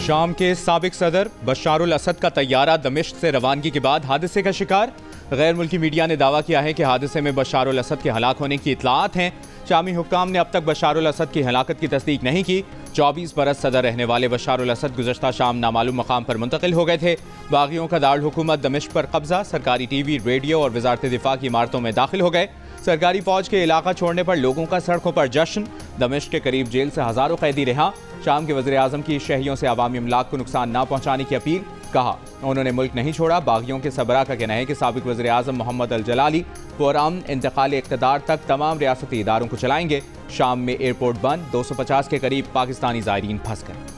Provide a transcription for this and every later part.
शाम के साबिक सदर बशारुल असद का तैयारा दमिश्क से रवानगी के बाद हादसे का शिकार। गैर मुल्की मीडिया ने दावा किया है कि हादसे में बशारुल असद के हलाक होने की इतलात हैं। शामी हुक्काम ने अब तक बशारुल असद की हलाकत की तस्दीक नहीं की। 24 बरस सदर रहने वाले बशारुल असद गुज़श्ता शाम नामालूम मकाम पर मुंतकिल हो गए थे। बागियों का दारुल हुकूमत दमिश्क पर कब्जा, सरकारी टीवी, रेडियो और वजारत दिफा की इमारतों में दाखिल हो गए। सरकारी फौज के इलाका छोड़ने पर लोगों का सड़कों पर जश्न। दमिश्क के करीब जेल से हजारों कैदी रिहा। शाम के वज़ीर आज़म की शहरियों से अवामी अमलाक को नुकसान न पहुंचाने की अपील। कहा उन्होंने मुल्क नहीं छोड़ा। बागियों के सबरा का कहना है कि साबिक वज़ीर आज़म मोहम्मद अल जलाली पुरअमन इंतकाल इक़्तिदार तक तमाम रियासती इदारों को चलाएंगे। शाम में एयरपोर्ट बंद, 250 के करीब पाकिस्तानी ज़ायरीन फंस गए।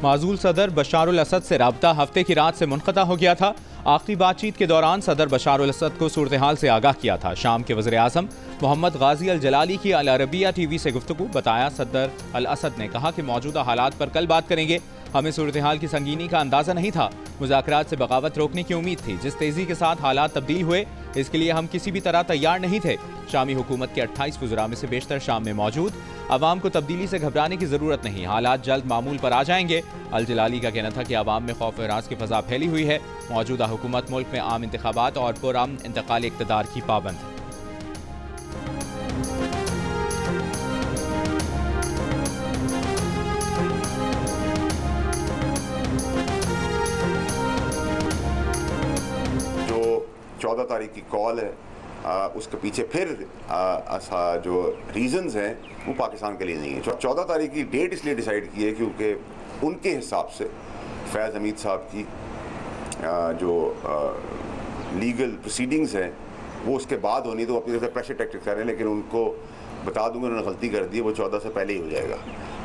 माजूल सदर बशारुल असद से राब्ता हफ्ते की रात से मुनक़ता हो गया था। आखिरी बातचीत के दौरान सदर बशारुल असद को सूरत हाल से आगाह किया था। शाम के वज़ीर आज़म मोहम्मद गाजी अल जलाली की अल अरबिया टीवी से गुफ्तगू। बताया सदर अल असद ने कहा कि मौजूदा हालात पर कल बात करेंगे। हमें सूरत हाल की संगीनी का अंदाज़ा नहीं था। मुज़ाकरात से बगावत रोकने की उम्मीद थी। जिस तेज़ी के साथ हालात तब्दील हुए इसके लिए हम किसी भी तरह तैयार नहीं थे। शामी हुकूमत के 28 वज़रा में से बेशतर शाम में मौजूद। अवाम को तब्दीली से घबराने की ज़रूरत नहीं, हालात जल्द मामूल पर आ जाएंगे। अल जलाली का कहना था कि अवाम में खौफ हरास की फ़ज़ा फैली हुई है। मौजूदा हुकूमत मुल्क में आम इंतखाबात और पुरअमन इंतकाल इक़्तिदार की पाबंद है। जो 14 तारीख की कॉल है उसके पीछे फिर जो रीजंस हैं वो पाकिस्तान के लिए नहीं है। 14 तारीख की डेट इसलिए डिसाइड की है क्योंकि उनके हिसाब से फैज़ हमीद साहब की जो लीगल प्रोसीडिंग्स हैं वो उसके बाद होनी, तो अपनी तरफ से प्रेशर टैक्टिक्स कर रहे हैं, लेकिन उनको बता दूंगा उन्होंने गलती कर दी है, वो 14 से पहले ही हो जाएगा,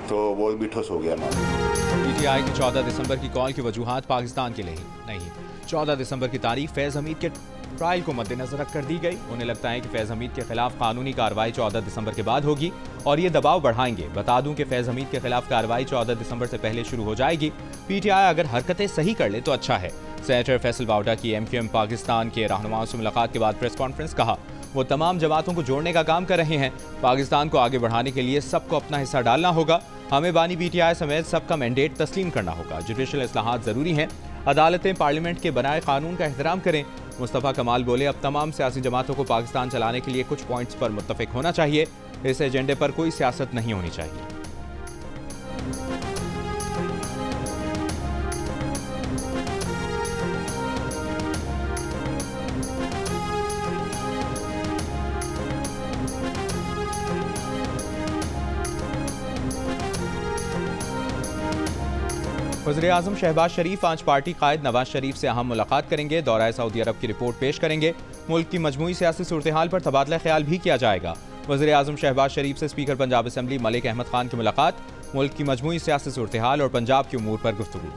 तो वो भी ठुस हो गया मामला। पीटीआई की 14 दिसंबर की कॉल की वजूहात पाकिस्तान के लिए नहीं। 14 दिसंबर की तारीख फैज़ हमीद के ट्रायल को मद्देनजर रख कर दी गई। उन्हें लगता है कि फैज़ हमीद के खिलाफ कानूनी कार्रवाई 14 दिसंबर के बाद होगी और ये दबाव बढ़ाएंगे। बता दूं कि फैज़ हमीद के खिलाफ कार्रवाई 14 दिसंबर से पहले शुरू हो जाएगी। पीटीआई अगर हरकतें सही कर ले तो अच्छा है। सेनेटर फैसल बावडा की एमक्यूएम पाकिस्तान के रहनुमाओं से मुलाकात के बाद प्रेस कॉन्फ्रेंस। कहा वो तमाम जमातों को जोड़ने का काम कर रहे हैं। पाकिस्तान को आगे बढ़ाने के लिए सबको अपना हिस्सा डालना होगा। हमें बानी पीटीआई समेत सबका मैंडेट तस्लीम करना होगा। जुडिशल इस्लाहात ज़रूरी हैं। अदालतें पार्लियामेंट के बनाए कानून का एहतराम करें। मुस्तफ़ा कमाल बोले अब तमाम सियासी जमातों को पाकिस्तान चलाने के लिए कुछ पॉइंट्स पर मुत्तफिक होना चाहिए। इस एजेंडे पर कोई सियासत नहीं होनी चाहिए। वज़ीर आज़म शहबाज शरीफ आज पार्टी कायद नवाज शरीफ से अहम मुलाकात करेंगे। दौरा सऊदी अरब की रिपोर्ट पेश करेंगे। मुल्क की मजमूई सियासी सूरत हाल पर तबादला ख्याल भी किया जाएगा। वज़ीर आज़म शहबाज शरीफ से स्पीकर पंजाब असम्बली मलिक अहमद खान की मुलाकात। मुल्क की मजमूई सियासी सूरत हाल और पंजाब के उमूर पर गुफ्तगू।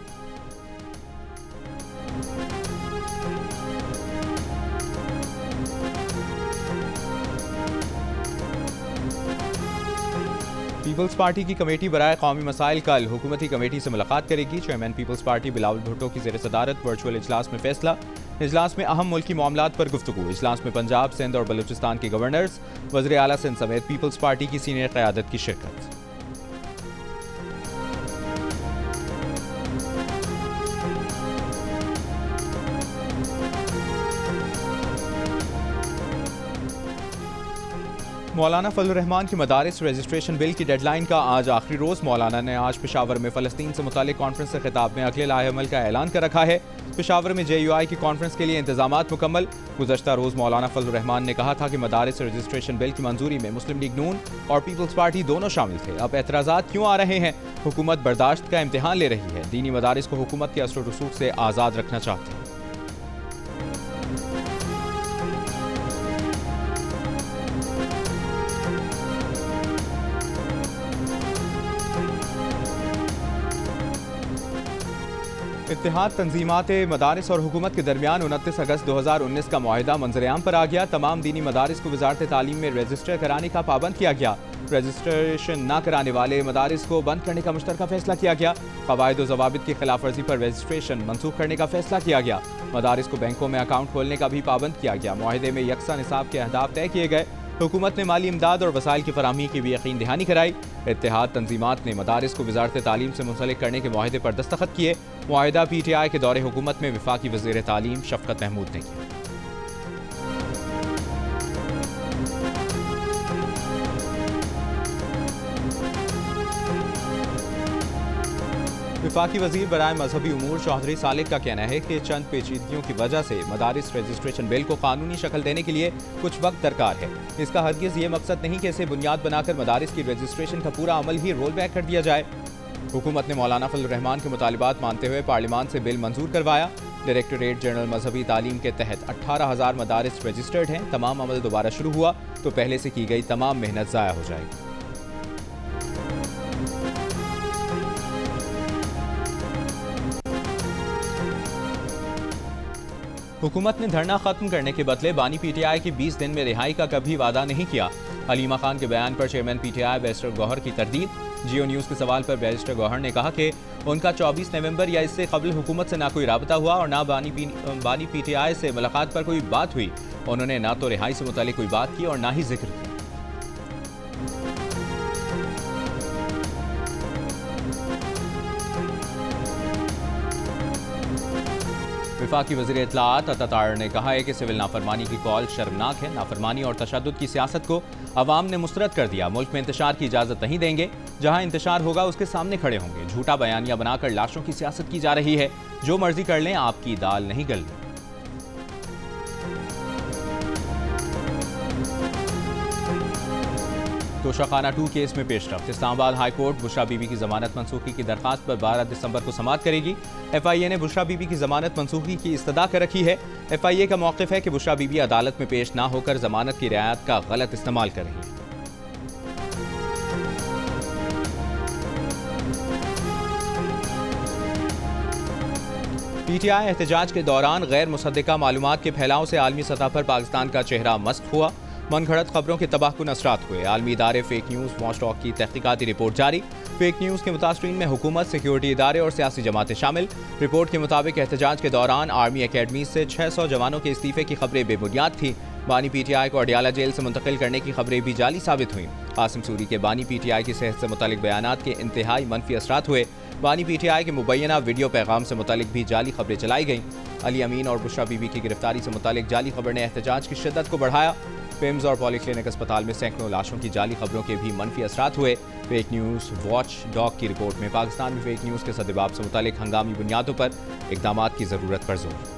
पीपल्स पार्टी की कमेटी बराए कौमी मसाइल कल हुकूमती कमेटी से मुलाकात करेगी। चेयरमैन पीपल्स पार्टी बिलावल भुट्टो की ज़ेर सदारत वर्चुअल इजलास में फैसला। इजलास में अहम मुल्की मामलात पर गुफ्तगू। इजलास में पंजाब, सिंध और बलूचिस्तान के गवर्नर्स, वज़ीर आला सिंध समेत पीपल्स पार्टी की सीनियर क़यादत की शिरकत। मौलाना फजल रहमान की मदारिस रजिस्ट्रेशन बिल की डेडलाइन का आज आखिरी रोज़। मौलाना ने आज पेशावर में फ़लस्तीन से मुतालिक कॉन्फ्रेंस से खिताब में अगले लाहेअमल का ऐलान कर रखा है। पेशावर में JUI की कॉन्फ्रेंस के लिए इंतजामात मुकम्मल। गुज़श्ता रोज़ मौलाना फजल रहमान ने कहा था कि मदारिस रजिस्ट्रेशन बिल की मंजूरी में मुस्लिम लीग नून और पीपल्स पार्टी दोनों शामिल थे। अब एतराज़ात क्यों आ रहे हैं? हुकूमत बर्दाश्त का इम्तिहान ले रही है। दीनी मदारिस को हुकूमत के असर रसूख से आज़ाद रखना चाहते हैं। इत्तेहाद तंजीमात मदारिस और हुकूमत के दरमियान 29 अगस्त 2019 का मुआहिदा मंजरेआम पर आ गया। तमाम दीनी मदारिस को वजारत तालीम में रजिस्टर कराने का पाबंद किया गया। रजिस्ट्रेशन न कराने वाले मदारिस को बंद करने का मुश्तरका फैसला किया गया। कवायद और ज़वाबित की खिलाफ वर्जी पर रजिस्ट्रेशन मनसूख करने का फैसला किया गया। मदारिस को बैंकों में अकाउंट खोलने का भी पाबंद किया गया। मुआहिदे में यकसा निसाब के अहदाफ तय किए गए। हुकूमत ने माली इमदाद और वसाइल की फराहमी की भी यकीन दहानी कराई। इत्तेहाद तंजीमात ने मदारिस को वजारत तालीम से मुंसलिक करने के मुआहिदे पर दस्तखत किए। मुआहिदा PTI के दौरे हुकूमत में वफाकी वज़ीर तालीम शफकत महमूद ने किया। वफाकी वजीर बराए मजहबी उमूर चौधरी सालिक का कहना है कि चंद पेचीदगियों की वजह से मदारिस रजिस्ट्रेशन बिल को कानूनी शक्ल देने के लिए कुछ वक्त दरकार है। इसका हरगिज़ ये मकसद नहीं कि इसे बुनियाद बनाकर मदारिस की रजिस्ट्रेशन का पूरा अमल ही रोल बैक कर दिया जाए। हुकूमत ने मौलाना फजल रहमान के मुतालिबात मानते हुए पार्लियामान से बिल मंजूर करवाया। डायरेक्टरेट जनरल मजहबी तालीम के तहत 18,000 मदारिस रजिस्टर्ड हैं। तमाम अमल दोबारा शुरू हुआ तो पहले से की गई तमाम मेहनत ज़ाया हो जाएगी। हुकूमत ने धरना खत्म करने के बदले बानी PTI की 20 दिन में रिहाई का कभी वादा नहीं किया। हलीमा खान के बयान पर चेयरमैन PTI बैरिस्टर गौहर की तरदीद। जियो न्यूज़ के सवाल पर बैरिस्टर गौहर ने कहा कि उनका 24 नवंबर या इससे कबल हुकूमत से ना कोई राबता हुआ और ना बानी PTI से मुलाकात पर कोई बात हुई। उन्होंने ना तो रिहाई से मुतालिक कोई बात की और ना ही जिक्र किया। वफाकी वज़ीर इत्तलाआत अता तार ने कहा है कि सिविल नाफरमानी की कॉल शर्मनाक है। नाफरमानी और तशद्दुद की सियासत को अवाम ने मुस्तरद कर दिया। मुल्क में इंतशार की इजाज़त नहीं देंगे। जहां इंतशार होगा उसके सामने खड़े होंगे। झूठा बयानिया बनाकर लाशों की सियासत की जा रही है। जो मर्जी कर लें, आपकी दाल नहीं गलनी। तोशाखाना 2 केस में पेशरफ्त। इस्लामाबाद हाई कोर्ट बुशरा बीबी की जमानत मनसूखी की दरखास्त पर 12 दिसंबर को समाअत करेगी। FIA ने बुशरा बीबी की जमानत मनसूखी की इस्तदा कर रखी है। FIA का मौक़िफ़ है कि बुशरा बीबी अदालत में पेश ना होकर जमानत की रियायत का गलत इस्तेमाल कर रही है। PTI एहतजाज के दौरान गैर मुसद्दिका मालूमात के फैलाव से आलमी सतह पर पाकिस्तान का चेहरा मस्त हुआ। मनगढ़ंत खबरों के तबाहकुन असरात हुए। आलमी इदारे फेक न्यूज़ वॉचडॉग की तहकीकाती रिपोर्ट जारी। फेक न्यूज़ के मुतासरीन में हुकूमत, सिक्योरिटी इदारे और सियासी जमातें शामिल। रिपोर्ट के मुताबिक एहतजाज के दौरान आर्मी अकेडमी से 600 जवानों के इस्तीफे की खबरें बेबुनियाद थी। बानी PTI को अडियाला जेल से मुंतकिल करने की खबरें भी जाली साबित हुई। कासिम सूरी के बानी PTI की सेहत से मुतालिक बयानात के इंतहाई मनफी असरात हुए। बानी PTI के मुबैना वीडियो पैगाम से मुतालिक भी जाली खबरें चलाई गईं। अली अमीन और बुशरा बीबी की गिरफ्तारी से मुतालिक जाली खबर ने एहतजाज की शिद्दत को बढ़ाया। पिम्स और पॉलीक्लिनिक अस्पताल में सैकड़ों लाशों की जाली खबरों के भी मनफी असरात हुए। फेक न्यूज़ वॉच डॉग की रिपोर्ट में पाकिस्तान में फेक न्यूज़ के सद्देबाब से मुतालिक हंगामी बुनियादों पर इक़दामात की ज़रूरत पर जोर।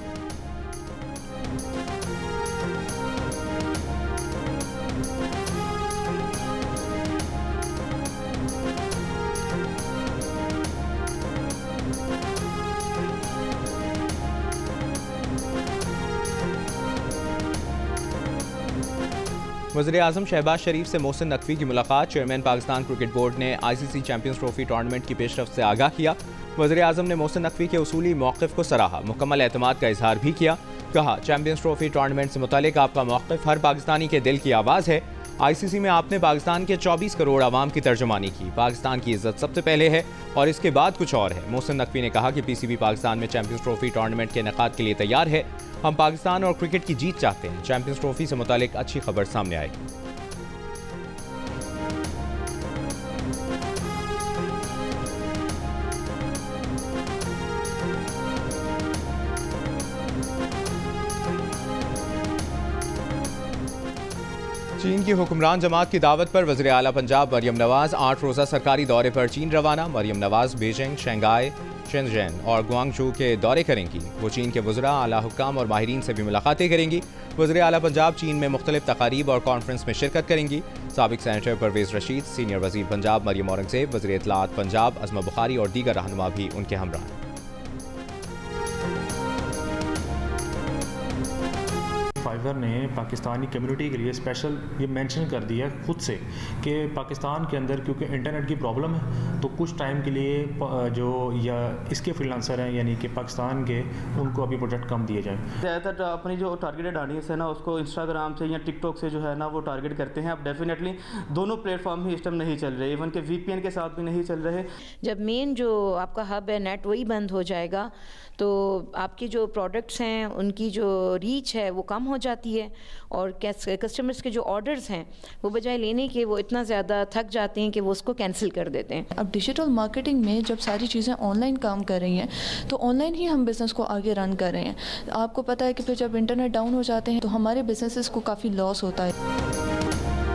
वज़ीर आज़म शहबाज शरीफ से मोहसिन नकवी की मुलाकात। चेयरमैन पाकिस्तान क्रिकेट बोर्ड ने ICC चैंपियंस ट्रॉफी टूर्नामेंट की पेशरफ्त से आगाह किया। वज़ीर आज़म ने मोहसिन नकवी के उसूली मौक़िफ़ को सराहा। मुकम्मल एतमाद का इजहार भी किया। कहा, चैंपियंस ट्रॉफी टूर्नामेंट से मुतालिक आपका मौक़िफ़ हर पाकिस्तानी के दिल की आवाज़ है। ICC में आपने पाकिस्तान के 24 करोड़ आवाम की तर्जुमानी की। पाकिस्तान की इज्जत सबसे पहले है और इसके बाद कुछ और है। मोहसिन नकवी ने कहा कि PCB पाकिस्तान में चैंपियंस ट्रॉफी टूर्नामेंट के इनेकाद के लिए तैयार है। हम पाकिस्तान और क्रिकेट की जीत चाहते हैं। चैंपियंस ट्रॉफी से मुतालिक अच्छी खबर सामने आएगी। चीन की हुक्मरान जमात की दावत पर वज़ीर आला पंजाब मरियम नवाज 8 रोज़ा सरकारी दौरे पर चीन रवाना। Maryam Nawaz Beijing, Shanghai, Shenzhen और ग्वांगझू के दौरे करेंगी। वो चीन के वज़रा, आला हुक्काम और माहिरीन से भी मुलाकातें करेंगी। वज़ीर आला पंजाब चीन में मुख्तलिफ तकारीब और कॉन्फ्रेंस में शिरकत करेंगी। साबिक सेनेटर परवेज़ रशीद, सीनियर वज़ीर पंजाब मरियम औरंगज़ेब, वज़ीर इत्तलाआत पंजाब अज़मा बुखारी और दीगर रहनुमा भी उनके हमरा हैं। एडवाइज़र ने पाकिस्तानी कम्युनिटी के लिए स्पेशल ये मेंशन कर दिया खुद से कि पाकिस्तान के अंदर क्योंकि इंटरनेट की प्रॉब्लम है, तो कुछ टाइम के लिए जो या इसके फ्रीलांसर हैं यानी कि पाकिस्तान के, उनको अभी प्रोजेक्ट कम दिए जाए। ज़्यादातर अपनी जो टारगेटेड ऑडियंस है ना, उसको इंस्टाग्राम से या टिकटॉक से जो है ना वो टारगेट करते हैं। अब डेफिनेटली दोनों प्लेटफॉर्म ही इस टाइम नहीं चल रहे, इवन के VPN के साथ भी नहीं चल रहे। जब मेन जो आपका हब है नेट वही बंद हो जाएगा तो आपके जो प्रोडक्ट्स हैं उनकी जो रीच है वो कम हो जाती है, और कस्टमर्स के जो ऑर्डर्स हैं वो बजाय लेने के वो इतना ज़्यादा थक जाते हैं कि वो उसको कैंसिल कर देते हैं। अब डिजिटल मार्केटिंग में जब सारी चीज़ें ऑनलाइन काम कर रही हैं तो ऑनलाइन ही हम बिज़नेस को आगे रन कर रहे हैं। आपको पता है कि फिर जब इंटरनेट डाउन हो जाते हैं तो हमारे बिजनेसेस को काफ़ी लॉस होता है।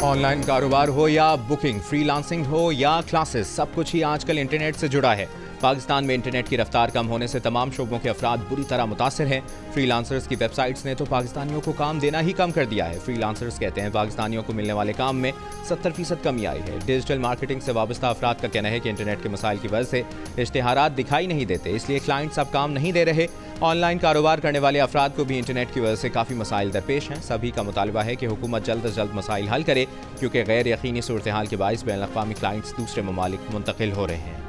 ऑनलाइन कारोबार हो या बुकिंग, फ्रीलांसिंग हो या क्लासेस, सब कुछ ही आजकल इंटरनेट से जुड़ा है। पाकिस्तान में इंटरनेट की रफ्तार कम होने से तमाम शोबों के अफराद बुरी तरह मुतासिर हैं। फ्रीलांसर्स की वेबसाइट्स ने तो पाकिस्तानियों को काम देना ही कम कर दिया है। फ्रीलांसर्स कहते हैं पाकिस्तानियों को मिलने वाले काम में 70% कमी आई है। डिजिटल मार्केटिंग से वाबस्ता अफराद का कहना है कि इंटरनेट के मसाइल की वजह से इश्तिहारात दिखाई नहीं देते, इसलिए क्लाइंट्स अब काम नहीं दे रहे। ऑनलाइन कारोबार करने वाले अफराद को भी इंटरनेट की वजह से काफ़ी मसाइल दरपेश हैं। सभी का मुतालबा है कि हुकूमत जल्द अज जल्द मसाइल हल करे, क्योंकि गैर यकीनी सूरत हाल के बाइस बैनुल अक़वामी क्लाइंट्स दूसरे ममालिक मुंतकिल हो रहे हैं।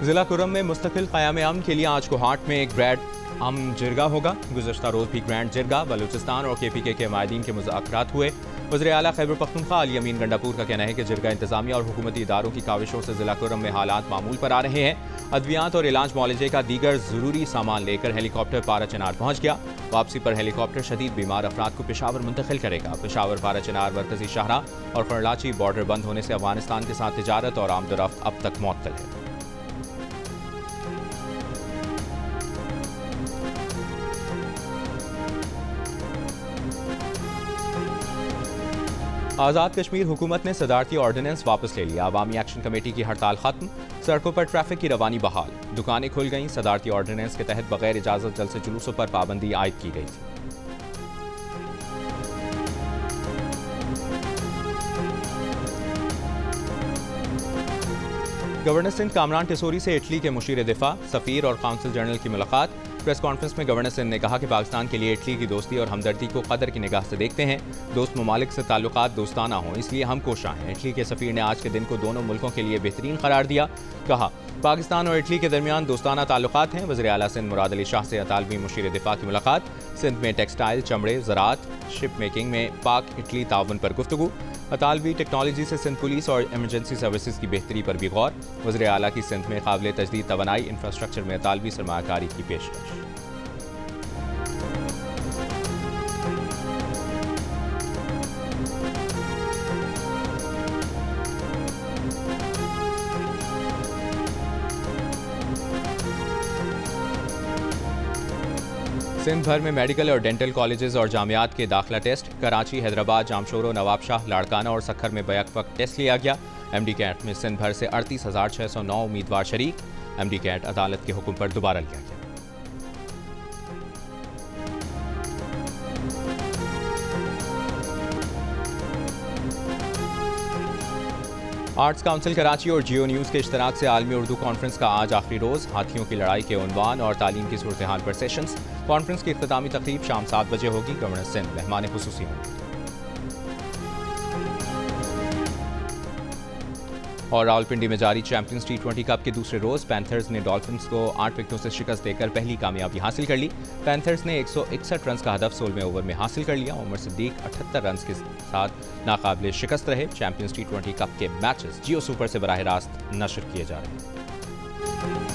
जिला कुरम में मुस्तकिल क़याम अमन के लिए आज कोहाट में एक ग्रैंड अमन जिरगा होगा। गुज़श्ता रोज़ भी ग्रैंड जिरगा बलूचिस्तान और KPK के माहिदीन के मुज़ाकरात हुए। वज़ीर आला खैबर पख्तूनख्वा अली अमीन गंडापुर का कहना है कि जिरगा इंतज़ामिया और हुकूमती इदारों की काविशों से जिला कुरम में हालात मामूल पर आ रहे हैं। अद्वियात और इलाज मुआलजे का दीगर ज़रूरी सामान लेकर हेलीकॉप्टर पारा चनार पहुँच गया। वापसी पर हेलीकॉप्टर शदीद बीमार अफराद को पेशावर मुंतकिल करेगा। पेशावर पारा चनार मरकजी शाहरा और कराची बॉर्डर बंद होने से अफगानिस्तान के साथ तिजारत और आमदोरफ्त अब तक मुअत्तल है। आज़ाद कश्मीर हुकूमत ने सदारती ऑर्डिनेंस वापस ले लिया। अवामी एक्शन कमेटी की हड़ताल खत्म, सड़कों पर ट्रैफिक की रवानी बहाल, दुकानें खुल गईं। सदारती ऑर्डिनेंस के तहत बगैर इजाज़त जलसे जुलूसों पर पाबंदी आयद की गई थी। गवर्नर सिंध कामरान टिसोरी से इटली के मुशीर दिफा, सफ़ीर और काउंसिल जनरल की मुलाकात। प्रेस कॉन्फ्रेंस में गवर्नर सिंध ने कहा कि पाकिस्तान के लिए इटली की दोस्ती और हमदर्दी को कदर की निगाह से देखते हैं। दोस्त ममालिक से ताल्लुकात दोस्ताना हों, इसलिए हम कोशां हैं। इटली के सफ़ीर ने आज के दिन को दोनों मुल्कों के लिए बेहतरीन करार दिया। कहा पाकिस्तान और इटली के दरमियान दोस्ताना ताल्लुकात हैं। वज़ीर आला सिंध मुराद अली शाह से अतालवी मुशीर दिफा की मुलाकात। सिंध में टेक्सटाइल, चमड़े, ज़राअत, शिप मेकिंग में पाक इटली ताउन पर गुफ्तगू। अतालवी टेक्नोलॉजी से सिंध पुलिस और एमरजेंसी सर्विसेज की बेहतरी पर भी गौर। वज़ीर आला की सिंध में काबिल तजदीद तवानाई इंफ्रास्ट्रक्चर में अतालवी सरमायाकारी की पेशकश। सिंध भर में मेडिकल और डेंटल कॉलेजेस और जामियात के दाखिला टेस्ट। कराची, हैदराबाद, जामशोरो, नवाबशाह, लाड़काना और सखर में बैक वक्त टेस्ट लिया गया। MD कैट में सिंध भर से 38,609 उम्मीदवार शरीक। MD कैट अदालत के हुक्म पर दोबारा लिया गया। आर्ट्स काउंसिल कराची और जियो न्यूज़ के इश्तराक से आलमी उर्दू कॉन्फ्रेंस का आज आखिरी रोज़। हाथियों की लड़ाई के उन्वान और तालीम की सूरत हाल पर सेशंस। कॉन्फ्रेंस की इख्तितामी तकरीब शाम 7 बजे होगी। गवर्नर सिंध मेहमान खुसूसी होंगे। और रावलपिंडी में जारी चैंपियंस T20 कप के दूसरे रोज़ पैंथर्स ने डॉल्फिन्स को 8 विकेटों से शिकस्त देकर पहली कामयाबी हासिल कर ली। पैंथर्स ने 161 रन का हदफ 16वें ओवर में हासिल कर लिया। उमर सिद्दीक 78 रन के साथ नाकाबिले शिकस्त रहे। चैंपियंस T20 कप के मैचेस जियो सुपर से बराह रास्त नशर किए जा रहे हैं।